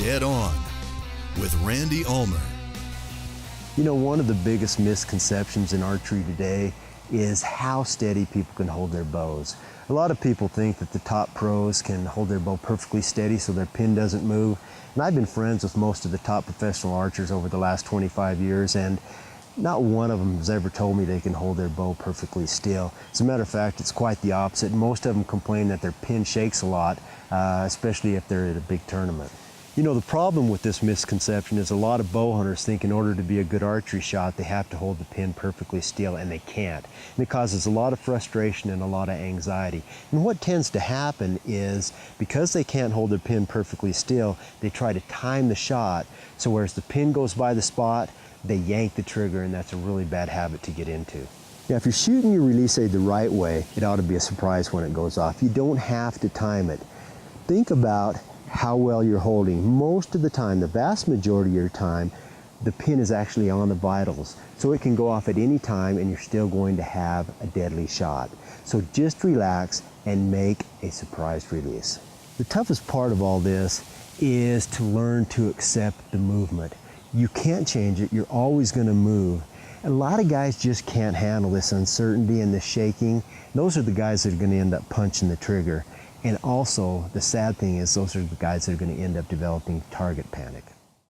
Dead On with Randy Ulmer. You know, one of the biggest misconceptions in archery today is how steady people can hold their bows. A lot of people think that the top pros can hold their bow perfectly steady so their pin doesn't move. And I've been friends with most of the top professional archers over the last 25 years, and not one of them has ever told me they can hold their bow perfectly still. As a matter of fact, it's quite the opposite. Most of them complain that their pin shakes a lot, especially if they're at a big tournament. You know, the problem with this misconception is a lot of bow hunters think in order to be a good archery shot, they have to hold the pin perfectly still, and they can't. And it causes a lot of frustration and a lot of anxiety. And what tends to happen is, because they can't hold their pin perfectly still, they try to time the shot, so whereas the pin goes by the spot, they yank the trigger, and that's a really bad habit to get into. Now, if you're shooting your release aid the right way, it ought to be a surprise when it goes off. You don't have to time it. Think about how well you're holding. Most of the time, the vast majority of your time, the pin is actually on the vitals. So it can go off at any time and you're still going to have a deadly shot. So just relax and make a surprise release. The toughest part of all this is to learn to accept the movement. You can't change it, you're always going to move. A lot of guys just can't handle this uncertainty and the shaking. Those are the guys that are going to end up punching the trigger. And also, the sad thing is, those are the guys that are going to end up developing target panic.